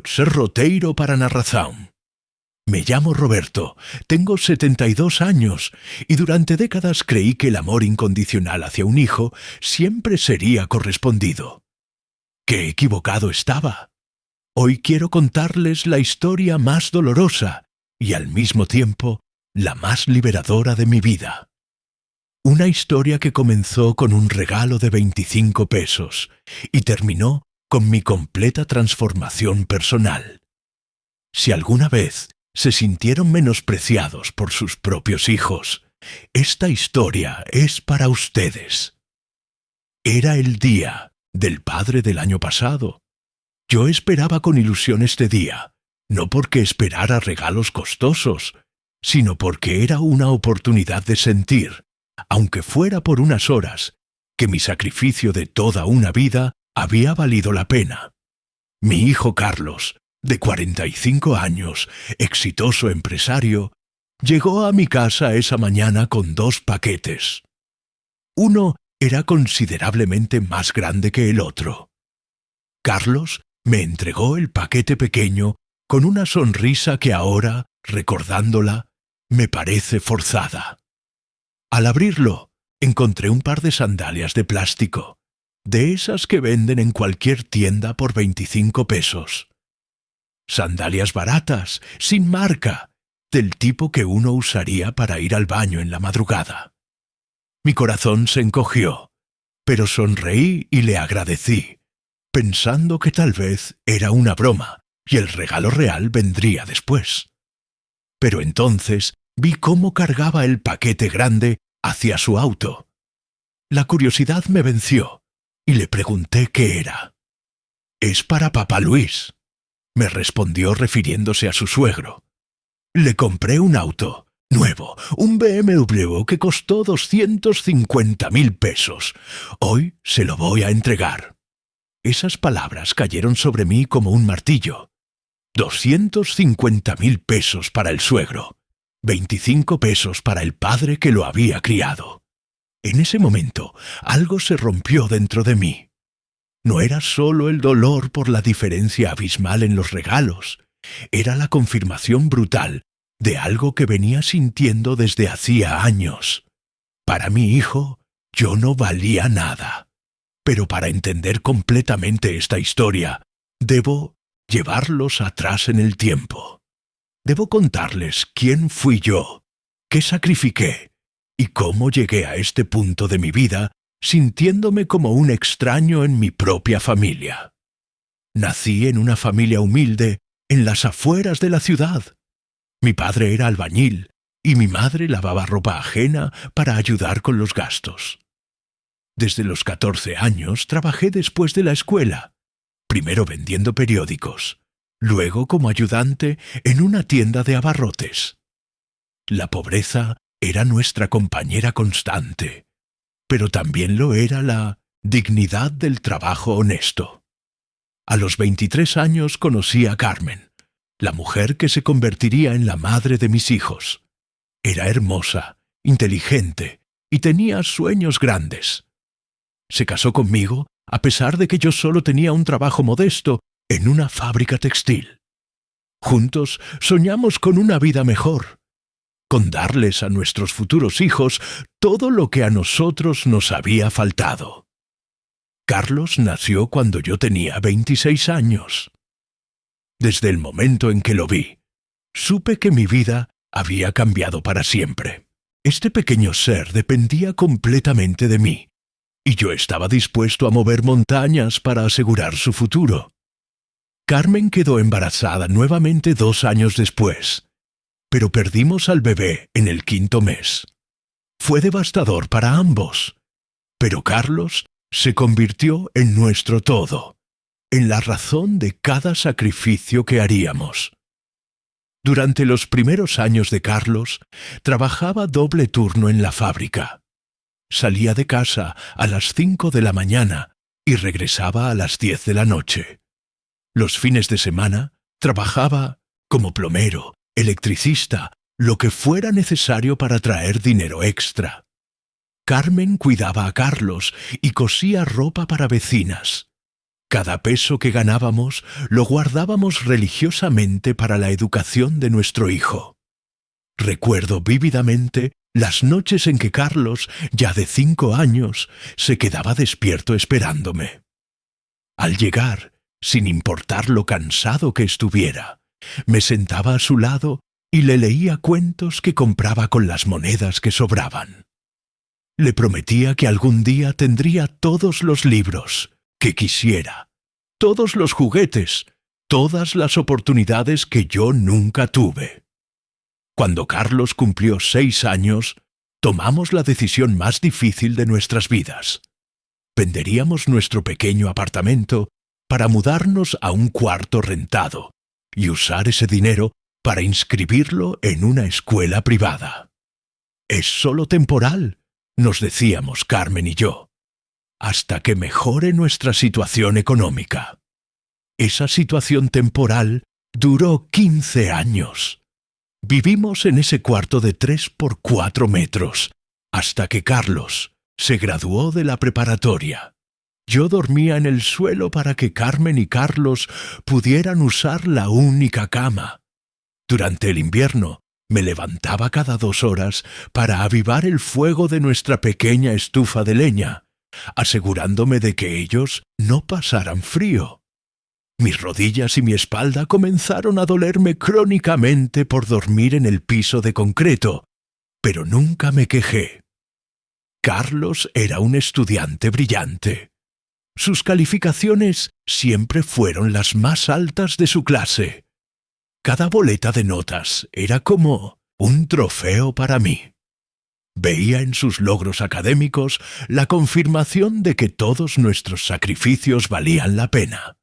Ser roteiro para narración. Me llamo Roberto, tengo 72 años y durante décadas creí que el amor incondicional hacia un hijo siempre sería correspondido. ¡Qué equivocado estaba! Hoy quiero contarles la historia más dolorosa y al mismo tiempo la más liberadora de mi vida. Una historia que comenzó con un regalo de 25 pesos y terminó con mi completa transformación personal. Si alguna vez se sintieron menospreciados por sus propios hijos, esta historia es para ustedes. Era el día del padre del año pasado. Yo esperaba con ilusión este día, no porque esperara regalos costosos, sino porque era una oportunidad de sentir, aunque fuera por unas horas, que mi sacrificio de toda una vida había valido la pena. Mi hijo Carlos, de 45 años, exitoso empresario, llegó a mi casa esa mañana con 2 paquetes. Uno era considerablemente más grande que el otro. Carlos me entregó el paquete pequeño con una sonrisa que ahora, recordándola, me parece forzada. Al abrirlo, encontré un par de sandalias de plástico, de esas que venden en cualquier tienda por 25 pesos. Sandalias baratas, sin marca, del tipo que uno usaría para ir al baño en la madrugada. Mi corazón se encogió, pero sonreí y le agradecí, pensando que tal vez era una broma y el regalo real vendría después. Pero entonces vi cómo cargaba el paquete grande hacia su auto. La curiosidad me venció y le pregunté qué era. «Es para Papá Luis», me respondió refiriéndose a su suegro. «Le compré un auto, nuevo, un BMW que costó 250.000 pesos. Hoy se lo voy a entregar». Esas palabras cayeron sobre mí como un martillo. 250.000 pesos para el suegro, 25 pesos para el padre que lo había criado. En ese momento, algo se rompió dentro de mí. No era solo el dolor por la diferencia abismal en los regalos, era la confirmación brutal de algo que venía sintiendo desde hacía años. Para mi hijo, yo no valía nada. Pero para entender completamente esta historia, debo llevarlos atrás en el tiempo. Debo contarles quién fui yo, qué sacrifiqué y cómo llegué a este punto de mi vida sintiéndome como un extraño en mi propia familia. Nací en una familia humilde en las afueras de la ciudad. Mi padre era albañil y mi madre lavaba ropa ajena para ayudar con los gastos. Desde los 14 años trabajé después de la escuela, primero vendiendo periódicos, luego como ayudante en una tienda de abarrotes. La pobreza era nuestra compañera constante, pero también lo era la dignidad del trabajo honesto. A los 23 años conocí a Carmen, la mujer que se convertiría en la madre de mis hijos. Era hermosa, inteligente y tenía sueños grandes. Se casó conmigo a pesar de que yo solo tenía un trabajo modesto en una fábrica textil. Juntos soñamos con una vida mejor, con darles a nuestros futuros hijos todo lo que a nosotros nos había faltado. Carlos nació cuando yo tenía 26 años. Desde el momento en que lo vi, supe que mi vida había cambiado para siempre. Este pequeño ser dependía completamente de mí, y yo estaba dispuesto a mover montañas para asegurar su futuro. Carmen quedó embarazada nuevamente 2 años después, pero perdimos al bebé en el 5.º mes. Fue devastador para ambos, pero Carlos se convirtió en nuestro todo, en la razón de cada sacrificio que haríamos. Durante los primeros años de Carlos, trabajaba doble turno en la fábrica. Salía de casa a las 5 de la mañana y regresaba a las 10 de la noche. Los fines de semana trabajaba como plomero, electricista, lo que fuera necesario para traer dinero extra. Carmen cuidaba a Carlos y cosía ropa para vecinas. Cada peso que ganábamos lo guardábamos religiosamente para la educación de nuestro hijo. Recuerdo vívidamente las noches en que Carlos, ya de 5 años, se quedaba despierto esperándome. Al llegar, sin importar lo cansado que estuviera, me sentaba a su lado y le leía cuentos que compraba con las monedas que sobraban. Le prometía que algún día tendría todos los libros que quisiera, todos los juguetes, todas las oportunidades que yo nunca tuve. Cuando Carlos cumplió 6 años, tomamos la decisión más difícil de nuestras vidas. Venderíamos nuestro pequeño apartamento para mudarnos a un cuarto rentado y usar ese dinero para inscribirlo en una escuela privada. Es solo temporal, nos decíamos Carmen y yo, hasta que mejore nuestra situación económica. Esa situación temporal duró 15 años. Vivimos en ese cuarto de 3 por 4 metros, hasta que Carlos se graduó de la preparatoria. Yo dormía en el suelo para que Carmen y Carlos pudieran usar la única cama. Durante el invierno, me levantaba cada 2 horas para avivar el fuego de nuestra pequeña estufa de leña, asegurándome de que ellos no pasaran frío. Mis rodillas y mi espalda comenzaron a dolerme crónicamente por dormir en el piso de concreto, pero nunca me quejé. Carlos era un estudiante brillante. Sus calificaciones siempre fueron las más altas de su clase. Cada boleta de notas era como un trofeo para mí. Veía en sus logros académicos la confirmación de que todos nuestros sacrificios valían la pena.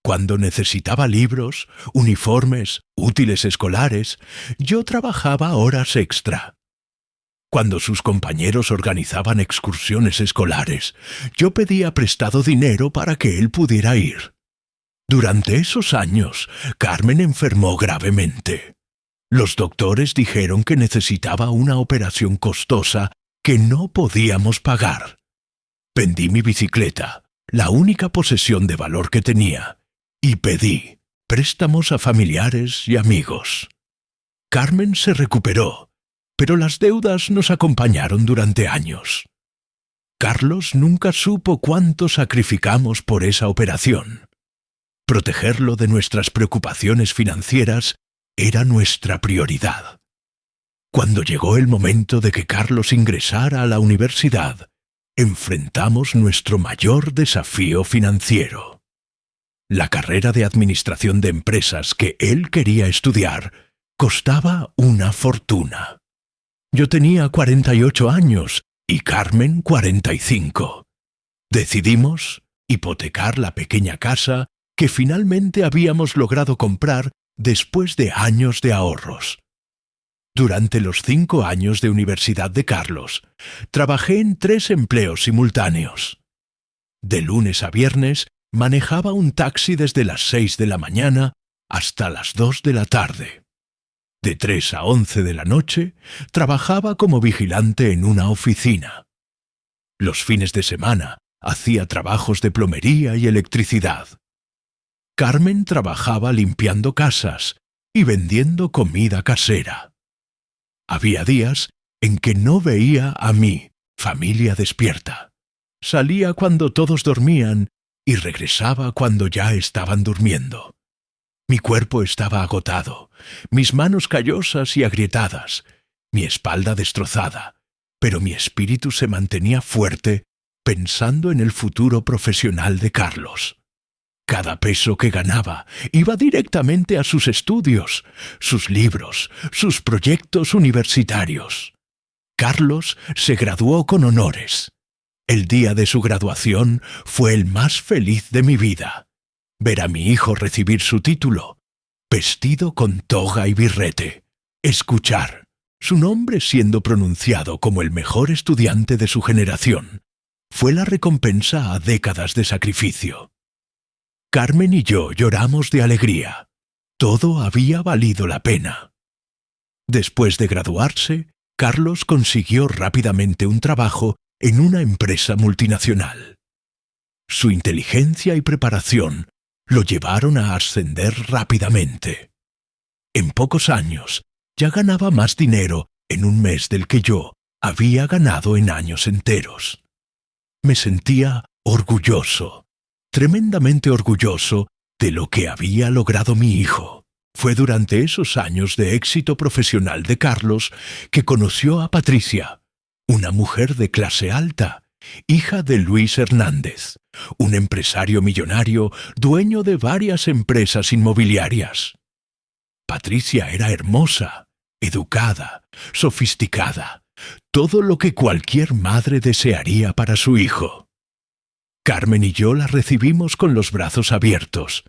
Cuando necesitaba libros, uniformes, útiles escolares, yo trabajaba horas extra. Cuando sus compañeros organizaban excursiones escolares, yo pedía prestado dinero para que él pudiera ir. Durante esos años, Carmen enfermó gravemente. Los doctores dijeron que necesitaba una operación costosa que no podíamos pagar. Vendí mi bicicleta, la única posesión de valor que tenía, y pedí préstamos a familiares y amigos. Carmen se recuperó, pero las deudas nos acompañaron durante años. Carlos nunca supo cuánto sacrificamos por esa operación. Protegerlo de nuestras preocupaciones financieras era nuestra prioridad. Cuando llegó el momento de que Carlos ingresara a la universidad, enfrentamos nuestro mayor desafío financiero. La carrera de administración de empresas que él quería estudiar costaba una fortuna. Yo tenía 48 años y Carmen 45. Decidimos hipotecar la pequeña casa que finalmente habíamos logrado comprar después de años de ahorros. Durante los 5 años de universidad de Carlos, trabajé en 3 empleos simultáneos. De lunes a viernes, manejaba un taxi desde las 6 de la mañana hasta las 2 de la tarde. De 3 a 11 de la noche, trabajaba como vigilante en una oficina. Los fines de semana, hacía trabajos de plomería y electricidad. Carmen trabajaba limpiando casas y vendiendo comida casera. Había días en que no veía a mi familia despierta. Salía cuando todos dormían y regresaba cuando ya estaban durmiendo. Mi cuerpo estaba agotado, mis manos callosas y agrietadas, mi espalda destrozada, pero mi espíritu se mantenía fuerte pensando en el futuro profesional de Carlos. Cada peso que ganaba iba directamente a sus estudios, sus libros, sus proyectos universitarios. Carlos se graduó con honores. El día de su graduación fue el más feliz de mi vida. Ver a mi hijo recibir su título, vestido con toga y birrete. Escuchar su nombre siendo pronunciado como el mejor estudiante de su generación. Fue la recompensa a décadas de sacrificio. Carmen y yo lloramos de alegría. Todo había valido la pena. Después de graduarse, Carlos consiguió rápidamente un trabajo en una empresa multinacional. Su inteligencia y preparación lo llevaron a ascender rápidamente. En pocos años ya ganaba más dinero en un mes del que yo había ganado en años enteros. Me sentía orgulloso, tremendamente orgulloso de lo que había logrado mi hijo. Fue durante esos años de éxito profesional de Carlos que conoció a Patricia, una mujer de clase alta, hija de Luis Hernández, un empresario millonario, dueño de varias empresas inmobiliarias. Patricia era hermosa, educada, sofisticada, todo lo que cualquier madre desearía para su hijo. Carmen y yo la recibimos con los brazos abiertos,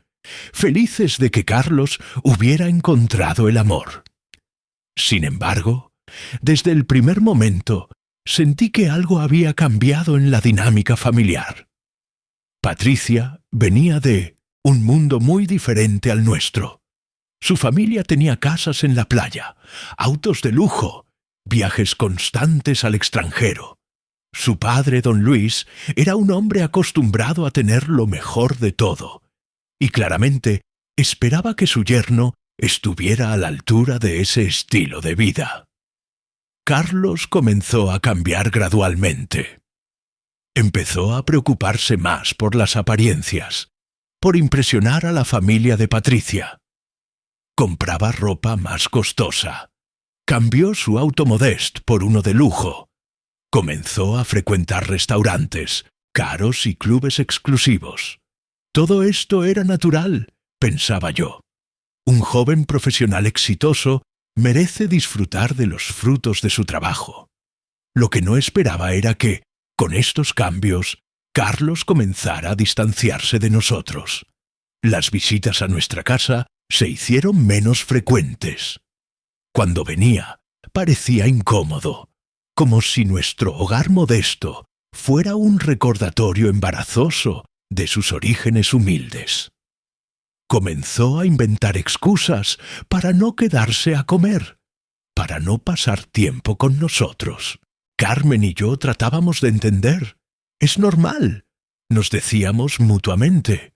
felices de que Carlos hubiera encontrado el amor. Sin embargo, desde el primer momento, sentí que algo había cambiado en la dinámica familiar. Patricia venía de un mundo muy diferente al nuestro. Su familia tenía casas en la playa, autos de lujo, viajes constantes al extranjero. Su padre, don Luis, era un hombre acostumbrado a tener lo mejor de todo, y claramente esperaba que su yerno estuviera a la altura de ese estilo de vida. Carlos comenzó a cambiar gradualmente. Empezó a preocuparse más por las apariencias, por impresionar a la familia de Patricia. Compraba ropa más costosa. Cambió su auto Modest por uno de lujo. Comenzó a frecuentar restaurantes, caros y clubes exclusivos. Todo esto era natural, pensaba yo. Un joven profesional exitoso merece disfrutar de los frutos de su trabajo. Lo que no esperaba era que, con estos cambios, Carlos comenzara a distanciarse de nosotros. Las visitas a nuestra casa se hicieron menos frecuentes. Cuando venía, parecía incómodo, como si nuestro hogar modesto fuera un recordatorio embarazoso de sus orígenes humildes. Comenzó a inventar excusas para no quedarse a comer, para no pasar tiempo con nosotros. Carmen y yo tratábamos de entender. Es normal, nos decíamos mutuamente.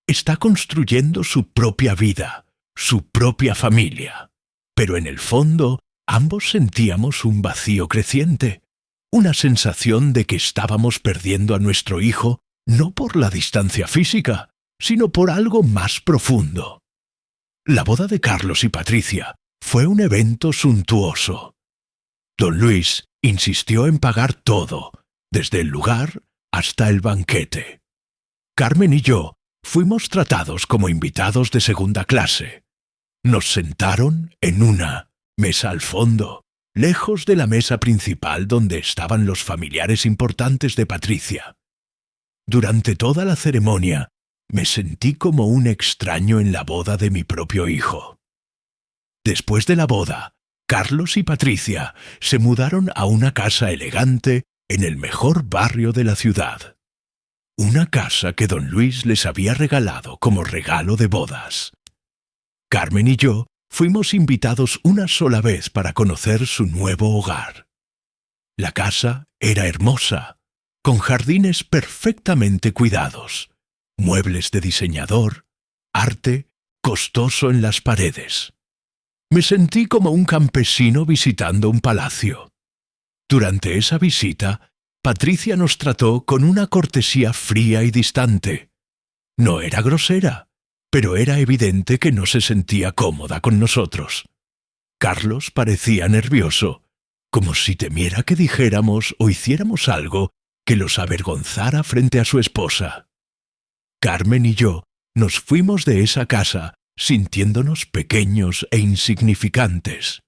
Está construyendo su propia vida, su propia familia. Pero en el fondo, ambos sentíamos un vacío creciente, una sensación de que estábamos perdiendo a nuestro hijo no por la distancia física, sino por algo más profundo. La boda de Carlos y Patricia fue un evento suntuoso. Don Luis insistió en pagar todo, desde el lugar hasta el banquete. Carmen y yo fuimos tratados como invitados de segunda clase. Nos sentaron en una mesa al fondo, lejos de la mesa principal donde estaban los familiares importantes de Patricia. Durante toda la ceremonia, me sentí como un extraño en la boda de mi propio hijo. Después de la boda, Carlos y Patricia se mudaron a una casa elegante en el mejor barrio de la ciudad. Una casa que don Luis les había regalado como regalo de bodas. Carmen y yo fuimos invitados una sola vez para conocer su nuevo hogar. La casa era hermosa, con jardines perfectamente cuidados, muebles de diseñador, arte costoso en las paredes. Me sentí como un campesino visitando un palacio. Durante esa visita, Patricia nos trató con una cortesía fría y distante. No era grosera, pero era evidente que no se sentía cómoda con nosotros. Carlos parecía nervioso, como si temiera que dijéramos o hiciéramos algo que los avergonzara frente a su esposa. Carmen y yo nos fuimos de esa casa sintiéndonos pequeños e insignificantes.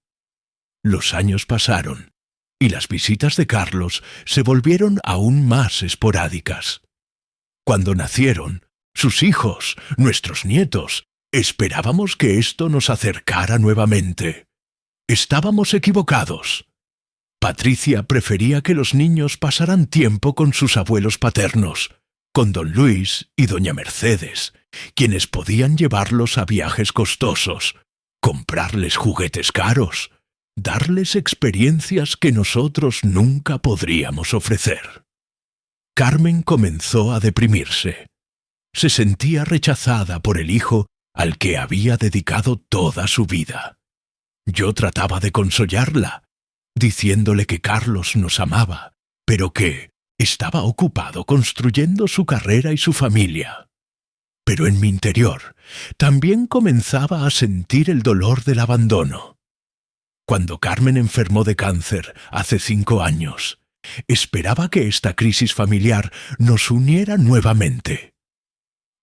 Los años pasaron, y las visitas de Carlos se volvieron aún más esporádicas. Cuando nacieron, sus hijos, nuestros nietos, esperábamos que esto nos acercara nuevamente. Estábamos equivocados. Patricia prefería que los niños pasaran tiempo con sus abuelos paternos, con don Luis y doña Mercedes, quienes podían llevarlos a viajes costosos, comprarles juguetes caros, darles experiencias que nosotros nunca podríamos ofrecer. Carmen comenzó a deprimirse. Se sentía rechazada por el hijo al que había dedicado toda su vida. Yo trataba de consolarla, diciéndole que Carlos nos amaba, pero que estaba ocupado construyendo su carrera y su familia. Pero en mi interior también comenzaba a sentir el dolor del abandono. Cuando Carmen enfermó de cáncer hace 5 años, esperaba que esta crisis familiar nos uniera nuevamente.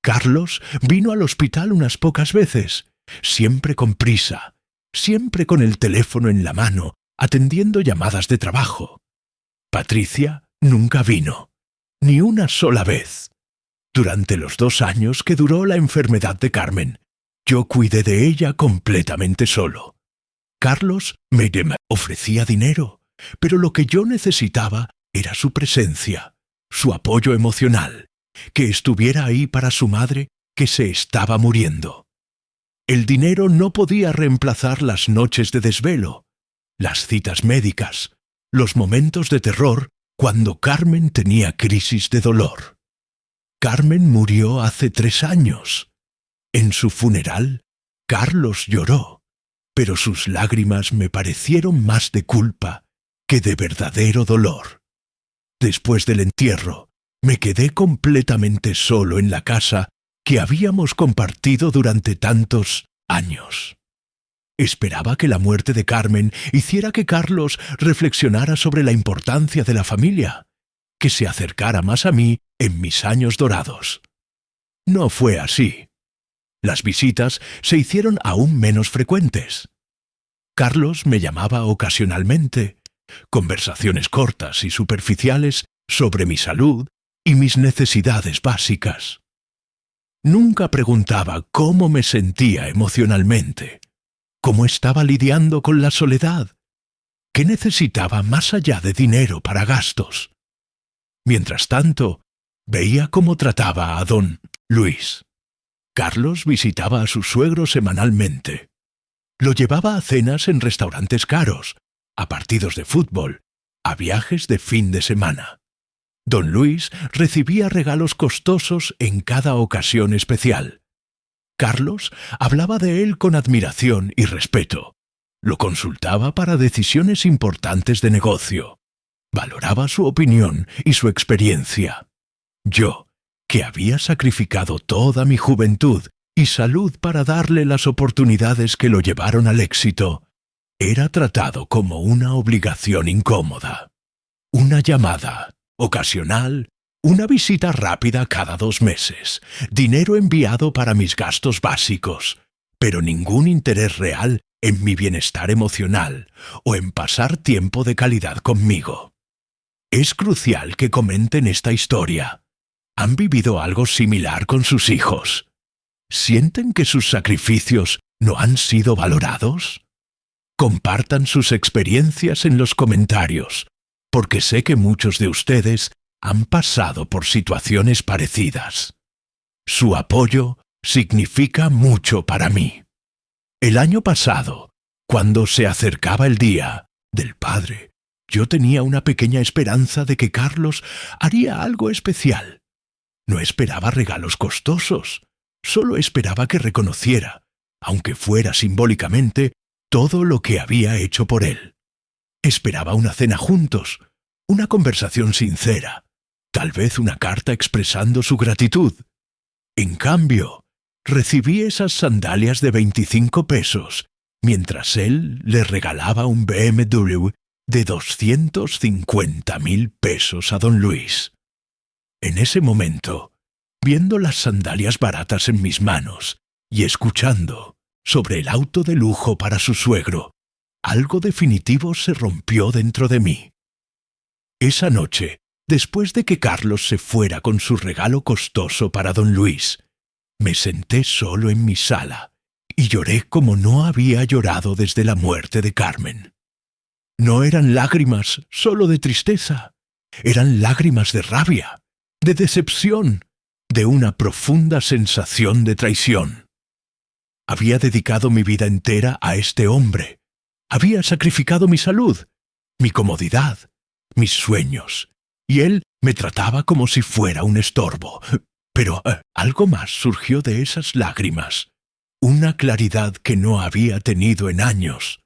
Carlos vino al hospital unas pocas veces, siempre con prisa, siempre con el teléfono en la mano, atendiendo llamadas de trabajo. Patricia nunca vino, ni una sola vez. Durante los 2 años que duró la enfermedad de Carmen, yo cuidé de ella completamente solo. Carlos me ofrecía dinero, pero lo que yo necesitaba era su presencia, su apoyo emocional, que estuviera ahí para su madre que se estaba muriendo. El dinero no podía reemplazar las noches de desvelo, las citas médicas, los momentos de terror cuando Carmen tenía crisis de dolor. Carmen murió hace 3 años. En su funeral, Carlos lloró, pero sus lágrimas me parecieron más de culpa que de verdadero dolor. Después del entierro, me quedé completamente solo en la casa que habíamos compartido durante tantos años. Esperaba que la muerte de Carmen hiciera que Carlos reflexionara sobre la importancia de la familia, que se acercara más a mí en mis años dorados. No fue así. Las visitas se hicieron aún menos frecuentes. Carlos me llamaba ocasionalmente, conversaciones cortas y superficiales sobre mi salud y mis necesidades básicas. Nunca preguntaba cómo me sentía emocionalmente, cómo estaba lidiando con la soledad, qué necesitaba más allá de dinero para gastos. Mientras tanto, veía cómo trataba a don Luis. Carlos visitaba a su suegro semanalmente. Lo llevaba a cenas en restaurantes caros, a partidos de fútbol, a viajes de fin de semana. Don Luis recibía regalos costosos en cada ocasión especial. Carlos hablaba de él con admiración y respeto. Lo consultaba para decisiones importantes de negocio. Valoraba su opinión y su experiencia. Yo, que había sacrificado toda mi juventud y salud para darle las oportunidades que lo llevaron al éxito, era tratado como una obligación incómoda. Una llamada ocasional, una visita rápida cada 2 meses, dinero enviado para mis gastos básicos, pero ningún interés real en mi bienestar emocional o en pasar tiempo de calidad conmigo. Es crucial que comenten esta historia. ¿Han vivido algo similar con sus hijos? ¿Sienten que sus sacrificios no han sido valorados? Compartan sus experiencias en los comentarios, porque sé que muchos de ustedes han pasado por situaciones parecidas. Su apoyo significa mucho para mí. El año pasado, cuando se acercaba el Día del Padre, yo tenía una pequeña esperanza de que Carlos haría algo especial. No esperaba regalos costosos, solo esperaba que reconociera, aunque fuera simbólicamente, todo lo que había hecho por él. Esperaba una cena juntos, una conversación sincera, tal vez una carta expresando su gratitud. En cambio, recibí esas sandalias de 25 pesos, mientras él le regalaba un BMW de 250.000 pesos a don Luis. En ese momento, viendo las sandalias baratas en mis manos y escuchando sobre el auto de lujo para su suegro, algo definitivo se rompió dentro de mí. Esa noche, después de que Carlos se fuera con su regalo costoso para don Luis, me senté solo en mi sala y lloré como no había llorado desde la muerte de Carmen. No eran lágrimas solo de tristeza, eran lágrimas de rabia, de decepción, de una profunda sensación de traición. Había dedicado mi vida entera a este hombre. Había sacrificado mi salud, mi comodidad, mis sueños, y él me trataba como si fuera un estorbo. Pero algo más surgió de esas lágrimas, una claridad que no había tenido en años.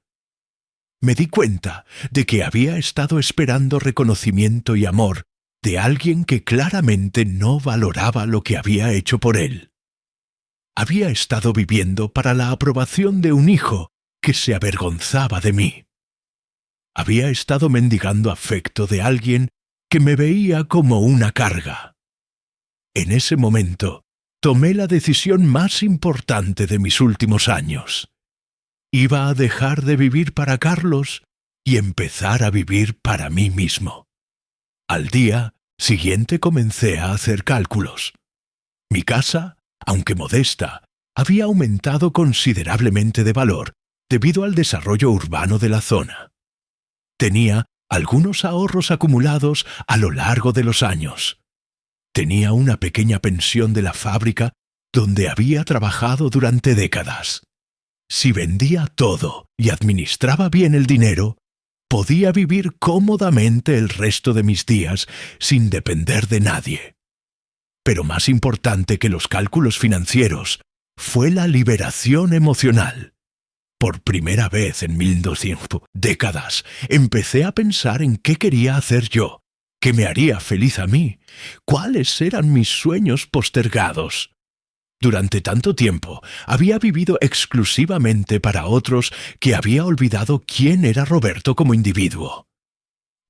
Me di cuenta de que había estado esperando reconocimiento y amor de alguien que claramente no valoraba lo que había hecho por él. Había estado viviendo para la aprobación de un hijo que se avergonzaba de mí. Había estado mendigando afecto de alguien que me veía como una carga. En ese momento, tomé la decisión más importante de mis últimos años. Iba a dejar de vivir para Carlos y empezar a vivir para mí mismo. Al día siguiente comencé a hacer cálculos. Mi casa, aunque modesta, había aumentado considerablemente de valor debido al desarrollo urbano de la zona. Tenía algunos ahorros acumulados a lo largo de los años. Tenía una pequeña pensión de la fábrica donde había trabajado durante décadas. Si vendía todo y administraba bien el dinero, podía vivir cómodamente el resto de mis días sin depender de nadie. Pero más importante que los cálculos financieros fue la liberación emocional. Por primera vez en 1200 décadas, empecé a pensar en qué quería hacer yo, qué me haría feliz a mí, cuáles eran mis sueños postergados. Durante tanto tiempo había vivido exclusivamente para otros que había olvidado quién era Roberto como individuo.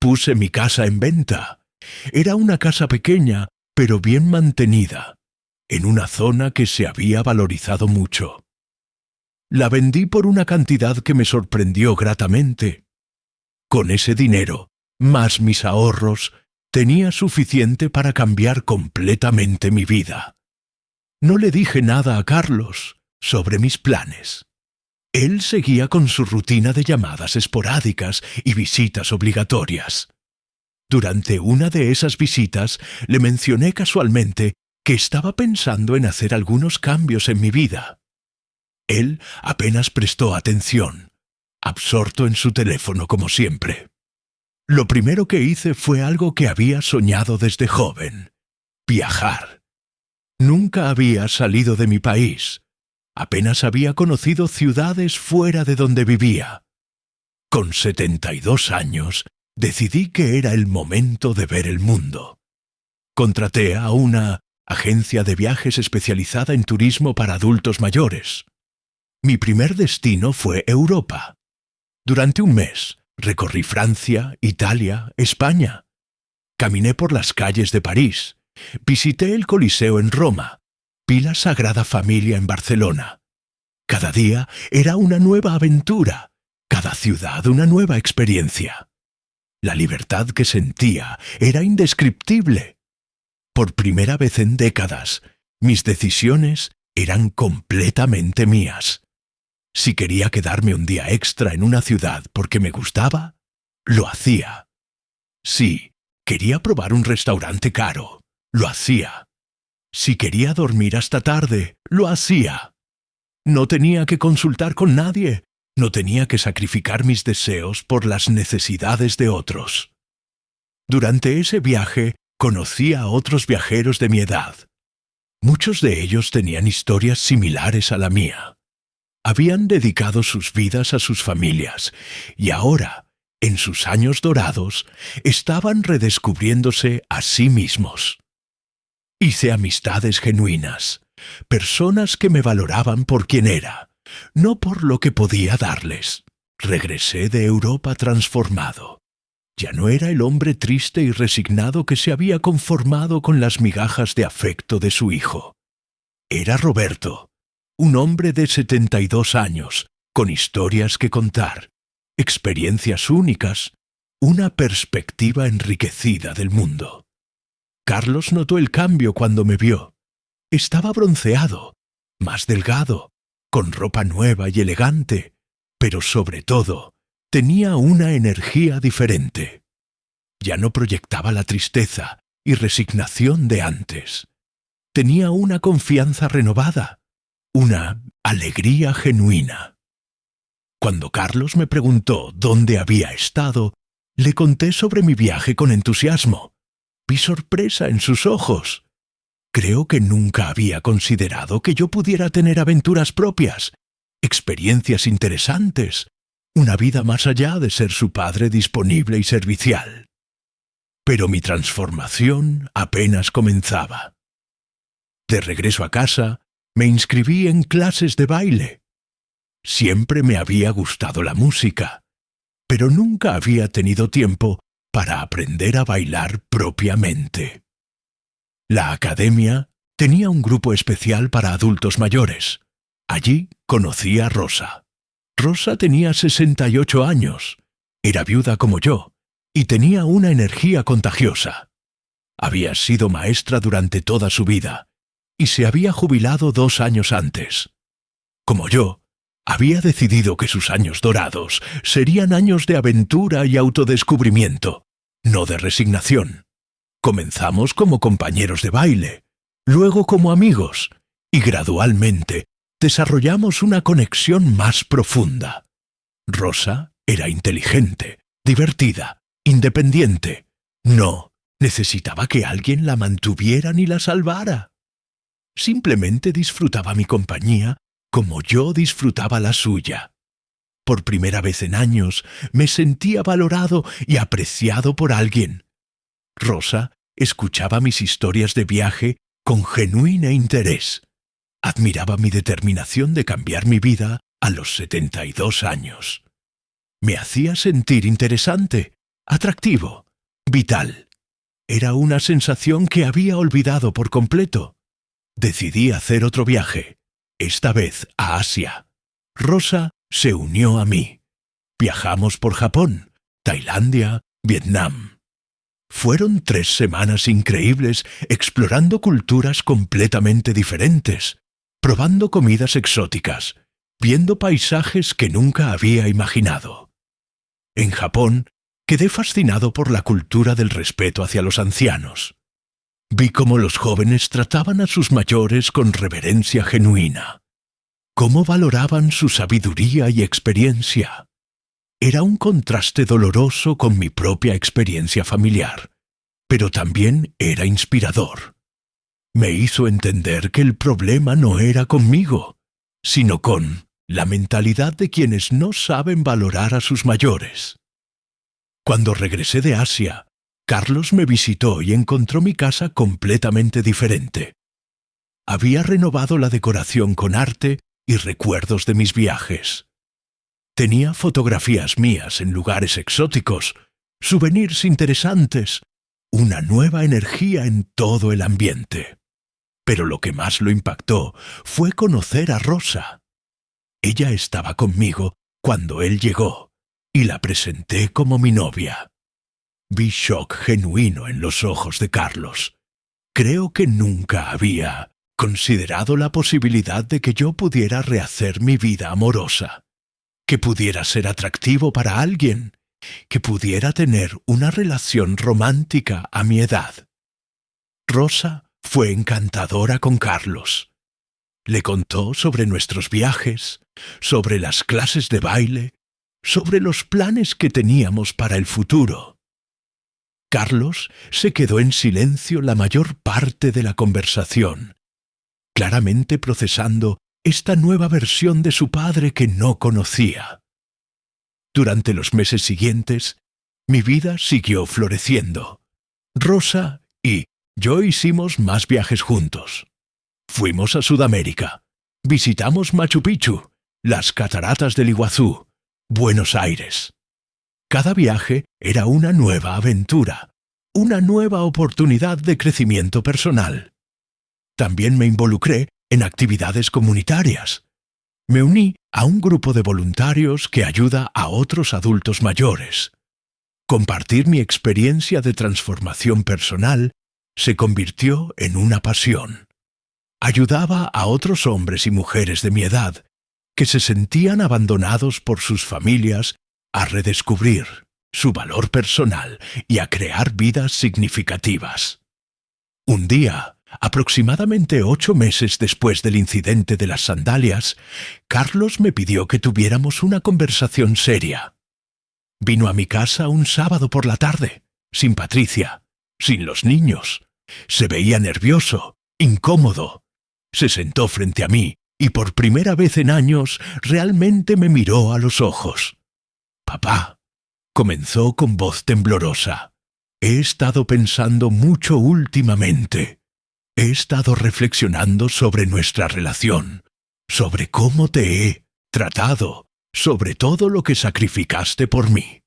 Puse mi casa en venta. Era una casa pequeña, pero bien mantenida, en una zona que se había valorizado mucho. La vendí por una cantidad que me sorprendió gratamente. Con ese dinero, más mis ahorros, tenía suficiente para cambiar completamente mi vida. No le dije nada a Carlos sobre mis planes. Él seguía con su rutina de llamadas esporádicas y visitas obligatorias. Durante una de esas visitas le mencioné casualmente que estaba pensando en hacer algunos cambios en mi vida. Él apenas prestó atención, absorto en su teléfono como siempre. Lo primero que hice fue algo que había soñado desde joven: viajar. Nunca había salido de mi país. Apenas había conocido ciudades fuera de donde vivía. Con 72 años, decidí que era el momento de ver el mundo. Contraté a una agencia de viajes especializada en turismo para adultos mayores. Mi primer destino fue Europa. Durante un mes, recorrí Francia, Italia, España. Caminé por las calles de París. Visité el Coliseo en Roma. Vi la Sagrada Familia en Barcelona. Cada día era una nueva aventura, cada ciudad una nueva experiencia. La libertad que sentía era indescriptible. Por primera vez en décadas, mis decisiones eran completamente mías. Si quería quedarme un día extra en una ciudad porque me gustaba, lo hacía. Si quería probar un restaurante caro, lo hacía. Si quería dormir hasta tarde, lo hacía. No tenía que consultar con nadie, no tenía que sacrificar mis deseos por las necesidades de otros. Durante ese viaje conocí a otros viajeros de mi edad. Muchos de ellos tenían historias similares a la mía. Habían dedicado sus vidas a sus familias y ahora, en sus años dorados, estaban redescubriéndose a sí mismos. Hice amistades genuinas, personas que me valoraban por quien era, no por lo que podía darles. Regresé de Europa transformado. Ya no era el hombre triste y resignado que se había conformado con las migajas de afecto de su hijo. Era Roberto, un hombre de 72 años, con historias que contar, experiencias únicas, una perspectiva enriquecida del mundo. Carlos notó el cambio cuando me vio. Estaba bronceado, más delgado, con ropa nueva y elegante, pero sobre todo, tenía una energía diferente. Ya no proyectaba la tristeza y resignación de antes. Tenía una confianza renovada, una alegría genuina. Cuando Carlos me preguntó dónde había estado, le conté sobre mi viaje con entusiasmo. Vi sorpresa en sus ojos. Creo que nunca había considerado que yo pudiera tener aventuras propias, experiencias interesantes, una vida más allá de ser su padre disponible y servicial. Pero mi transformación apenas comenzaba. De regreso a casa, me inscribí en clases de baile. Siempre me había gustado la música, pero nunca había tenido tiempo para aprender a bailar propiamente. La academia tenía un grupo especial para adultos mayores. Allí conocí a Rosa. Rosa tenía 68 años, era viuda como yo, y tenía una energía contagiosa. Había sido maestra durante toda su vida, y se había jubilado 2 años antes. Como yo, había decidido que sus años dorados serían años de aventura y autodescubrimiento, no de resignación. Comenzamos como compañeros de baile, luego como amigos, y gradualmente desarrollamos una conexión más profunda. Rosa era inteligente, divertida, independiente. No necesitaba que alguien la mantuviera ni la salvara. Simplemente disfrutaba mi compañía como yo disfrutaba la suya. Por primera vez en años me sentía valorado y apreciado por alguien. Rosa escuchaba mis historias de viaje con genuino interés. Admiraba mi determinación de cambiar mi vida a los 72 años. Me hacía sentir interesante, atractivo, vital. Era una sensación que había olvidado por completo. Decidí hacer otro viaje, esta vez a Asia. Rosa se unió a mí. Viajamos por Japón, Tailandia, Vietnam. Fueron 3 semanas increíbles explorando culturas completamente diferentes, probando comidas exóticas, viendo paisajes que nunca había imaginado. En Japón, quedé fascinado por la cultura del respeto hacia los ancianos. Vi cómo los jóvenes trataban a sus mayores con reverencia genuina, cómo valoraban su sabiduría y experiencia. Era un contraste doloroso con mi propia experiencia familiar, pero también era inspirador. Me hizo entender que el problema no era conmigo, sino con la mentalidad de quienes no saben valorar a sus mayores. Cuando regresé de Asia, Carlos me visitó y encontró mi casa completamente diferente. Había renovado la decoración con arte y recuerdos de mis viajes. Tenía fotografías mías en lugares exóticos, souvenirs interesantes, una nueva energía en todo el ambiente. Pero lo que más lo impactó fue conocer a Rosa. Ella estaba conmigo cuando él llegó, y la presenté como mi novia. Vi shock genuino en los ojos de Carlos. Creo que nunca había considerado la posibilidad de que yo pudiera rehacer mi vida amorosa, que pudiera ser atractivo para alguien, que pudiera tener una relación romántica a mi edad. Rosa fue encantadora con Carlos. Le contó sobre nuestros viajes, sobre las clases de baile, sobre los planes que teníamos para el futuro. Carlos se quedó en silencio la mayor parte de la conversación, claramente procesando esta nueva versión de su padre que no conocía. Durante los meses siguientes, mi vida siguió floreciendo. Rosa y yo hicimos más viajes juntos. Fuimos a Sudamérica, visitamos Machu Picchu, las cataratas del Iguazú, Buenos Aires. Cada viaje era una nueva aventura, una nueva oportunidad de crecimiento personal. También me involucré en actividades comunitarias. Me uní a un grupo de voluntarios que ayuda a otros adultos mayores. Compartir mi experiencia de transformación personal se convirtió en una pasión. Ayudaba a otros hombres y mujeres de mi edad que se sentían abandonados por sus familias a redescubrir su valor personal y a crear vidas significativas. Un día, aproximadamente 8 meses después del incidente de las sandalias, Carlos me pidió que tuviéramos una conversación seria. Vino a mi casa un sábado por la tarde, sin Patricia, sin los niños. Se veía nervioso, incómodo. Se sentó frente a mí y por primera vez en años realmente me miró a los ojos. «Papá», comenzó con voz temblorosa, «he estado pensando mucho últimamente. He estado reflexionando sobre nuestra relación, sobre cómo te he tratado, sobre todo lo que sacrificaste por mí».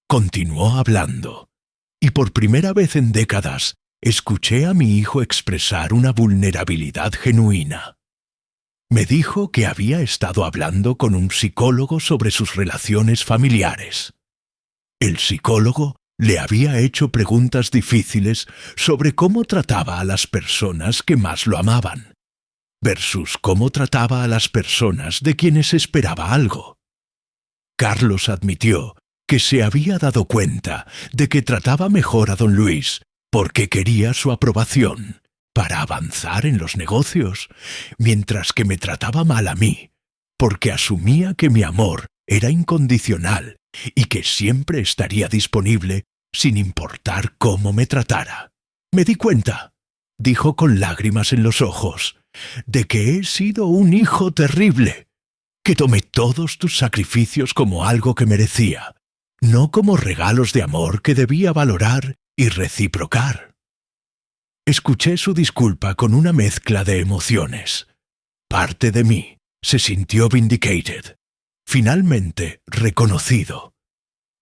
Continuó hablando, y por primera vez en décadas escuché a mi hijo expresar una vulnerabilidad genuina. Me dijo que había estado hablando con un psicólogo sobre sus relaciones familiares. El psicólogo le había hecho preguntas difíciles sobre cómo trataba a las personas que más lo amaban, versus cómo trataba a las personas de quienes esperaba algo. Carlos admitió que se había dado cuenta de que trataba mejor a don Luis porque quería su aprobación para avanzar en los negocios, mientras que me trataba mal a mí, porque asumía que mi amor era incondicional y que siempre estaría disponible sin importar cómo me tratara. «Me di cuenta», dijo con lágrimas en los ojos, «de que he sido un hijo terrible, que tomé todos tus sacrificios como algo que merecía, no como regalos de amor que debía valorar y reciprocar». Escuché su disculpa con una mezcla de emociones. Parte de mí se sintió vindicated, finalmente reconocido.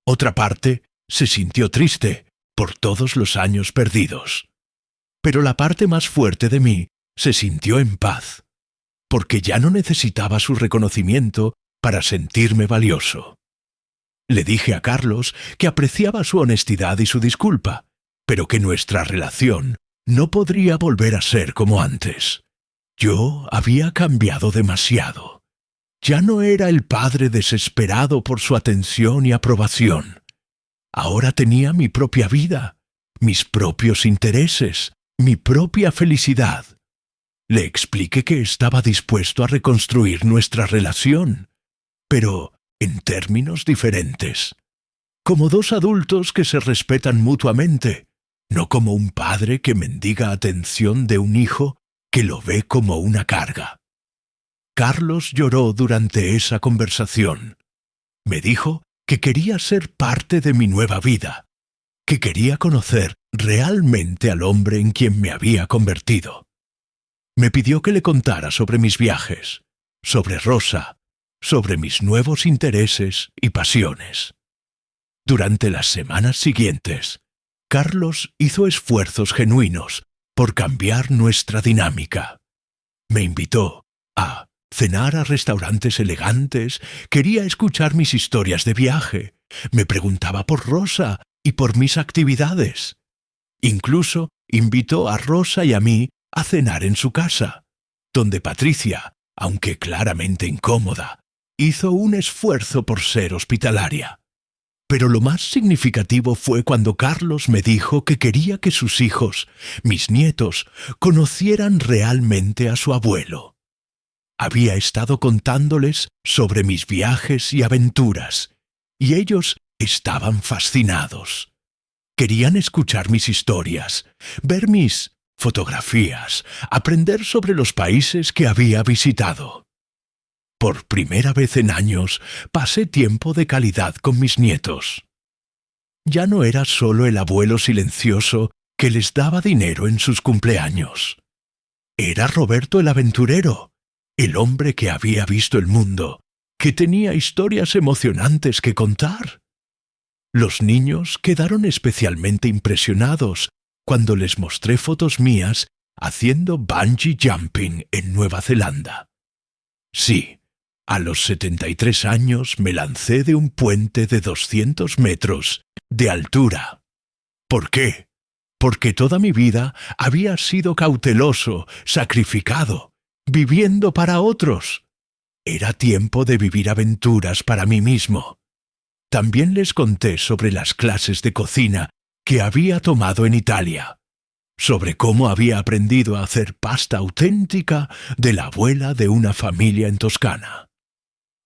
Otra parte se sintió triste por todos los años perdidos. Pero la parte más fuerte de mí se sintió en paz, porque ya no necesitaba su reconocimiento para sentirme valioso. Le dije a Carlos que apreciaba su honestidad y su disculpa, pero que nuestra relación no podría volver a ser como antes. Yo había cambiado demasiado. Ya no era el padre desesperado por su atención y aprobación. Ahora tenía mi propia vida, mis propios intereses, mi propia felicidad. Le expliqué que estaba dispuesto a reconstruir nuestra relación, pero en términos diferentes, como dos adultos que se respetan mutuamente, no como un padre que mendiga atención de un hijo que lo ve como una carga. Carlos lloró durante esa conversación. Me dijo que quería ser parte de mi nueva vida, que quería conocer realmente al hombre en quien me había convertido. Me pidió que le contara sobre mis viajes, sobre Rosa, sobre mis nuevos intereses y pasiones. Durante las semanas siguientes, Carlos hizo esfuerzos genuinos por cambiar nuestra dinámica. Me invitó a cenar a restaurantes elegantes, quería escuchar mis historias de viaje, me preguntaba por Rosa y por mis actividades. Incluso invitó a Rosa y a mí a cenar en su casa, donde Patricia, aunque claramente incómoda, hizo un esfuerzo por ser hospitalaria. Pero lo más significativo fue cuando Carlos me dijo que quería que sus hijos, mis nietos, conocieran realmente a su abuelo. Había estado contándoles sobre mis viajes y aventuras, y ellos estaban fascinados. Querían escuchar mis historias, ver mis fotografías, aprender sobre los países que había visitado. Por primera vez en años pasé tiempo de calidad con mis nietos. Ya no era solo el abuelo silencioso que les daba dinero en sus cumpleaños. Era Roberto el aventurero, el hombre que había visto el mundo, que tenía historias emocionantes que contar. Los niños quedaron especialmente impresionados cuando les mostré fotos mías haciendo bungee jumping en Nueva Zelanda. Sí, a los 73 años me lancé de un puente de 200 metros de altura. ¿Por qué? Porque toda mi vida había sido cauteloso, sacrificado, viviendo para otros. Era tiempo de vivir aventuras para mí mismo. También les conté sobre las clases de cocina que había tomado en Italia, sobre cómo había aprendido a hacer pasta auténtica de la abuela de una familia en Toscana.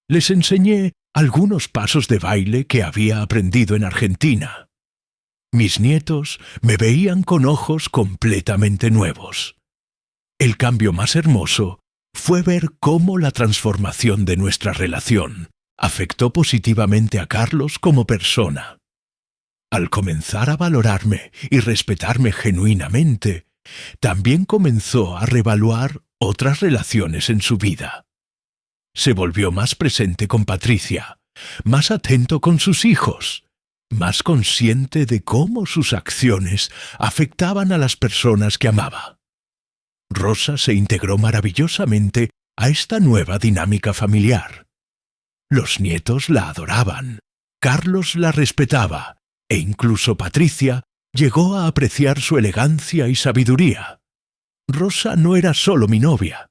Les enseñé algunos pasos de baile que había aprendido en Argentina. Mis nietos me veían con ojos completamente nuevos. El cambio más hermoso fue ver cómo la transformación de nuestra relación afectó positivamente a Carlos como persona. Al comenzar a valorarme y respetarme genuinamente, también comenzó a reevaluar otras relaciones en su vida. Se volvió más presente con Patricia, más atento con sus hijos, más consciente de cómo sus acciones afectaban a las personas que amaba. Rosa se integró maravillosamente a esta nueva dinámica familiar. Los nietos la adoraban, Carlos la respetaba, e incluso Patricia llegó a apreciar su elegancia y sabiduría. Rosa no era solo mi novia.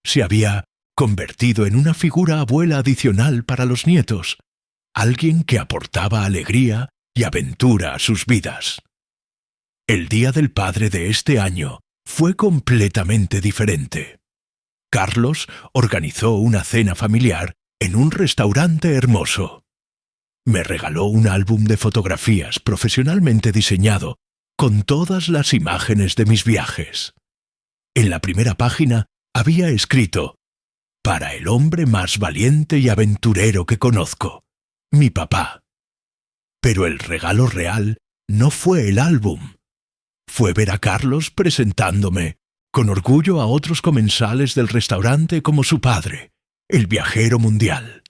Se había convertido en una figura abuela adicional para los nietos, alguien que aportaba alegría y aventura a sus vidas. El Día del Padre de este año fue completamente diferente. Carlos organizó una cena familiar en un restaurante hermoso. Me regaló un álbum de fotografías profesionalmente diseñado con todas las imágenes de mis viajes. En la primera página había escrito: «Para el hombre más valiente y aventurero que conozco, mi papá». Pero el regalo real no fue el álbum. Fue ver a Carlos presentándome con orgullo a otros comensales del restaurante como su padre, el viajero mundial.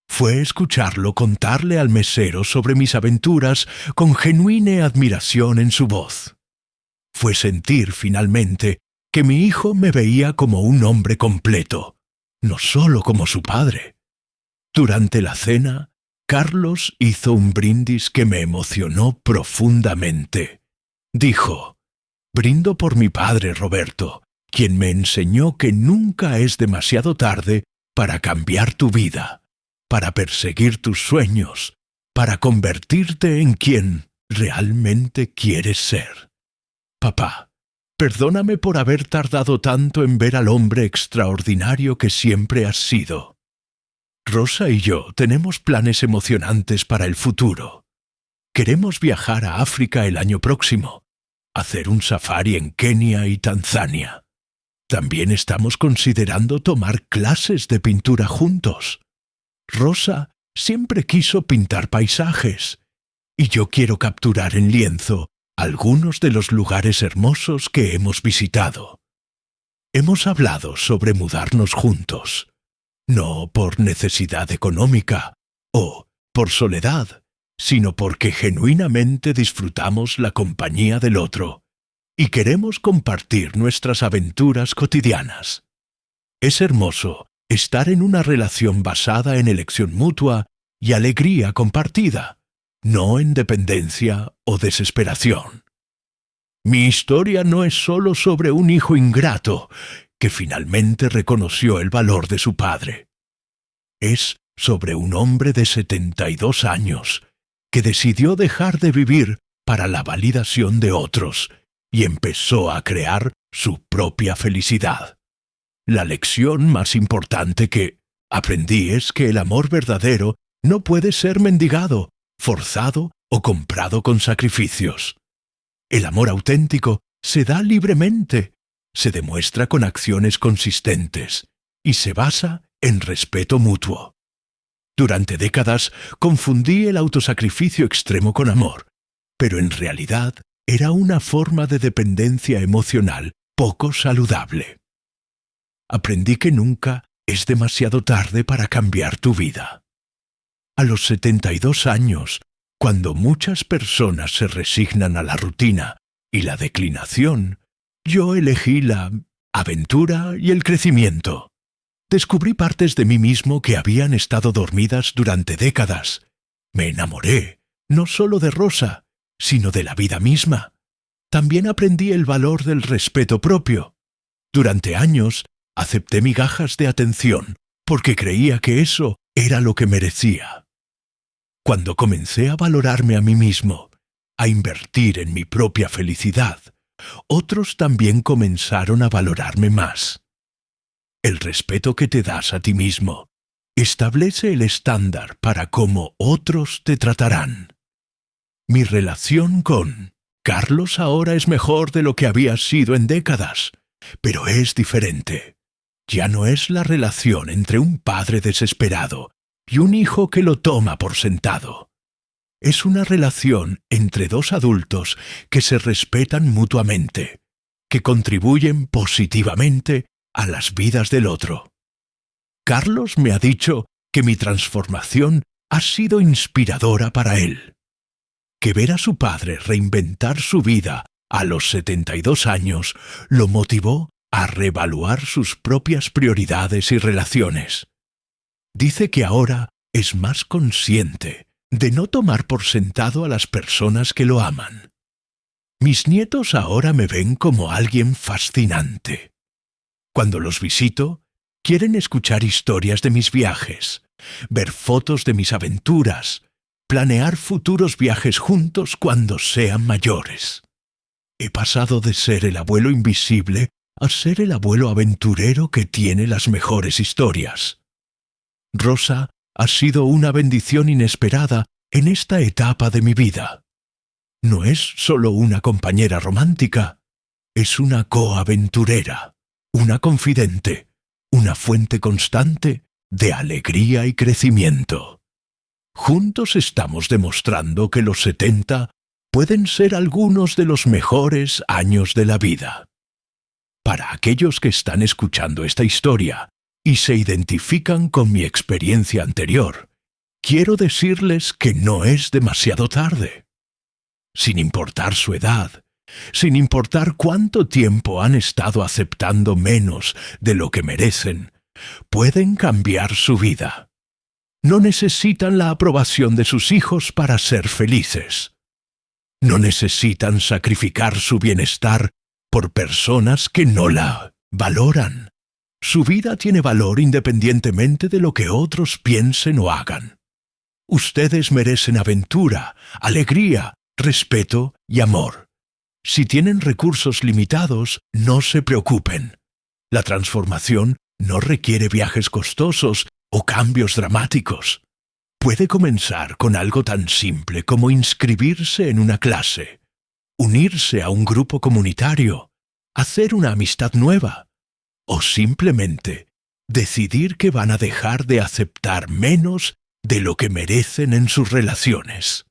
Fue escucharlo contarle al mesero sobre mis aventuras con genuina admiración en su voz. Fue sentir finalmente que mi hijo me veía como un hombre completo, no solo como su padre. Durante la cena, Carlos hizo un brindis que me emocionó profundamente. Dijo: «Brindo por mi padre Roberto, quien me enseñó que nunca es demasiado tarde para cambiar tu vida, para perseguir tus sueños, para convertirte en quien realmente quieres ser. Papá, perdóname por haber tardado tanto en ver al hombre extraordinario que siempre has sido. Rosa y yo tenemos planes emocionantes para el futuro. Queremos viajar a África el año próximo, hacer un safari en Kenia y Tanzania. También estamos considerando tomar clases de pintura juntos. Rosa siempre quiso pintar paisajes, y yo quiero capturar en lienzo algunos de los lugares hermosos que hemos visitado. Hemos hablado sobre mudarnos juntos, no por necesidad económica o por soledad, sino porque genuinamente disfrutamos la compañía del otro y queremos compartir nuestras aventuras cotidianas. Es hermoso estar en una relación basada en elección mutua y alegría compartida, no en dependencia o desesperación. Mi historia no es solo sobre un hijo ingrato que finalmente reconoció el valor de su padre. Es sobre un hombre de 72 años que decidió dejar de vivir para la validación de otros y empezó a crear su propia felicidad. La lección más importante que aprendí es que el amor verdadero no puede ser mendigado, forzado o comprado con sacrificios. El amor auténtico se da libremente, se demuestra con acciones consistentes y se basa en respeto mutuo. Durante décadas confundí el autosacrificio extremo con amor, pero en realidad era una forma de dependencia emocional poco saludable. Aprendí que nunca es demasiado tarde para cambiar tu vida. A los 72 años, cuando muchas personas se resignan a la rutina y la declinación, yo elegí la aventura y el crecimiento. Descubrí partes de mí mismo que habían estado dormidas durante décadas. Me enamoré, no solo de Rosa, sino de la vida misma. También aprendí el valor del respeto propio. Durante años, acepté migajas de atención porque creía que eso era lo que merecía. Cuando comencé a valorarme a mí mismo, a invertir en mi propia felicidad, otros también comenzaron a valorarme más. El respeto que te das a ti mismo establece el estándar para cómo otros te tratarán. Mi relación con Carlos ahora es mejor de lo que había sido en décadas, pero es diferente. Ya no es la relación entre un padre desesperado y un hijo que lo toma por sentado. Es una relación entre dos adultos que se respetan mutuamente, que contribuyen positivamente a las vidas del otro. Carlos me ha dicho que mi transformación ha sido inspiradora para él, que ver a su padre reinventar su vida a los 72 años lo motivó a reevaluar sus propias prioridades y relaciones. Dice que ahora es más consciente de no tomar por sentado a las personas que lo aman. Mis nietos ahora me ven como alguien fascinante. Cuando los visito, quieren escuchar historias de mis viajes, ver fotos de mis aventuras, planear futuros viajes juntos cuando sean mayores. He pasado de ser el abuelo invisible a ser el abuelo aventurero que tiene las mejores historias. Rosa ha sido una bendición inesperada en esta etapa de mi vida. No es solo una compañera romántica, es una coaventurera, una confidente, una fuente constante de alegría y crecimiento. Juntos estamos demostrando que los 70 pueden ser algunos de los mejores años de la vida. Para aquellos que están escuchando esta historia y se identifican con mi experiencia anterior, quiero decirles que no es demasiado tarde. Sin importar su edad, sin importar cuánto tiempo han estado aceptando menos de lo que merecen, pueden cambiar su vida. No necesitan la aprobación de sus hijos para ser felices. No necesitan sacrificar su bienestar por personas que no la valoran. Su vida tiene valor independientemente de lo que otros piensen o hagan. Ustedes merecen aventura, alegría, respeto y amor. Si tienen recursos limitados, no se preocupen. La transformación no requiere viajes costosos o cambios dramáticos. Puede comenzar con algo tan simple como inscribirse en una clase, unirse a un grupo comunitario, hacer una amistad nueva, o simplemente decidir que van a dejar de aceptar menos de lo que merecen en sus relaciones.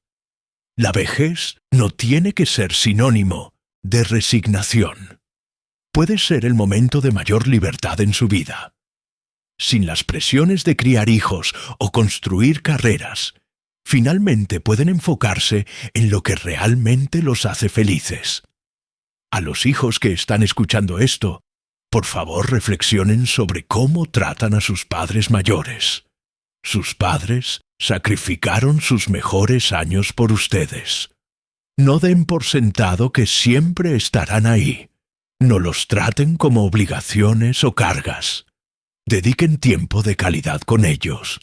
La vejez no tiene que ser sinónimo de resignación. Puede ser el momento de mayor libertad en su vida. Sin las presiones de criar hijos o construir carreras, finalmente pueden enfocarse en lo que realmente los hace felices. A los hijos que están escuchando esto, por favor reflexionen sobre cómo tratan a sus padres mayores. Sus padres sacrificaron sus mejores años por ustedes. No den por sentado que siempre estarán ahí. No los traten como obligaciones o cargas. Dediquen tiempo de calidad con ellos.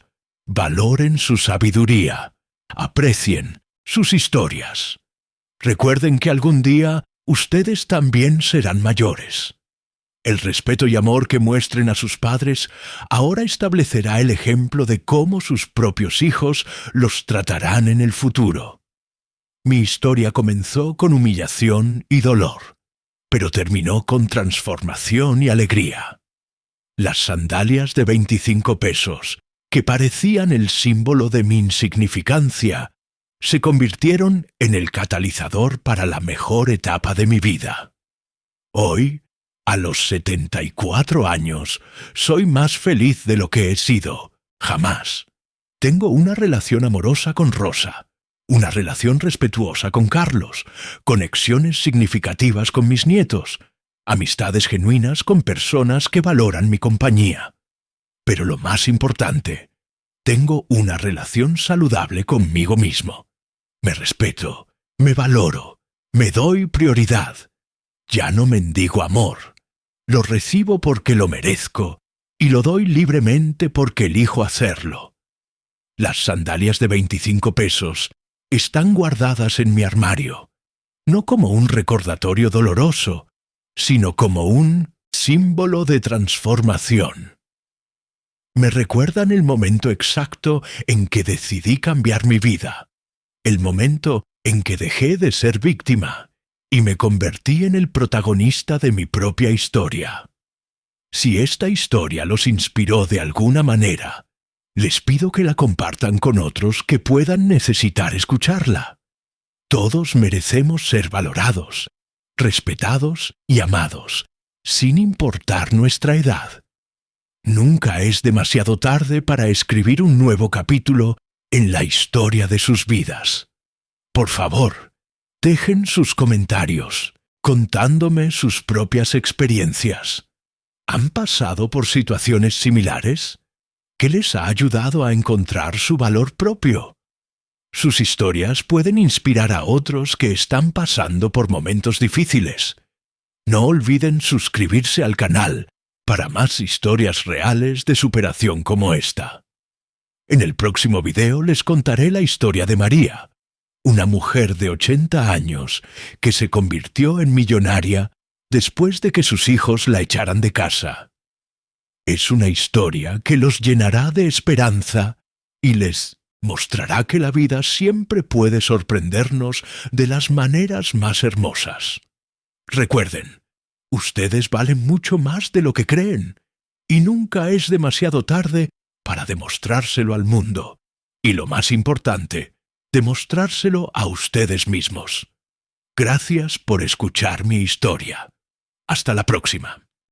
Valoren su sabiduría. Aprecien sus historias. Recuerden que algún día ustedes también serán mayores. El respeto y amor que muestren a sus padres ahora establecerá el ejemplo de cómo sus propios hijos los tratarán en el futuro. Mi historia comenzó con humillación y dolor, pero terminó con transformación y alegría. Las sandalias de 25 pesos, que parecían el símbolo de mi insignificancia, se convirtieron en el catalizador para la mejor etapa de mi vida. Hoy, a los 74 años, soy más feliz de lo que he sido, jamás. Tengo una relación amorosa con Rosa, una relación respetuosa con Carlos, conexiones significativas con mis nietos, amistades genuinas con personas que valoran mi compañía. Pero lo más importante, tengo una relación saludable conmigo mismo. Me respeto, me valoro, me doy prioridad. Ya no mendigo amor. Lo recibo porque lo merezco y lo doy libremente porque elijo hacerlo. Las sandalias de 25 pesos están guardadas en mi armario, no como un recordatorio doloroso, sino como un símbolo de transformación. Me recuerdan el momento exacto en que decidí cambiar mi vida, el momento en que dejé de ser víctima y me convertí en el protagonista de mi propia historia. Si esta historia los inspiró de alguna manera, les pido que la compartan con otros que puedan necesitar escucharla. Todos merecemos ser valorados, respetados y amados, sin importar nuestra edad. Nunca es demasiado tarde para escribir un nuevo capítulo en la historia de sus vidas. Por favor, dejen sus comentarios, contándome sus propias experiencias. ¿Han pasado por situaciones similares? ¿Qué les ha ayudado a encontrar su valor propio? Sus historias pueden inspirar a otros que están pasando por momentos difíciles. No olviden suscribirse al canal para más historias reales de superación como esta. En el próximo video les contaré la historia de María, una mujer de 80 años que se convirtió en millonaria después de que sus hijos la echaran de casa. Es una historia que los llenará de esperanza y les mostrará que la vida siempre puede sorprendernos de las maneras más hermosas. Recuerden, ustedes valen mucho más de lo que creen, y nunca es demasiado tarde para demostrárselo al mundo. Y lo más importante, demostrárselo a ustedes mismos. Gracias por escuchar mi historia. Hasta la próxima.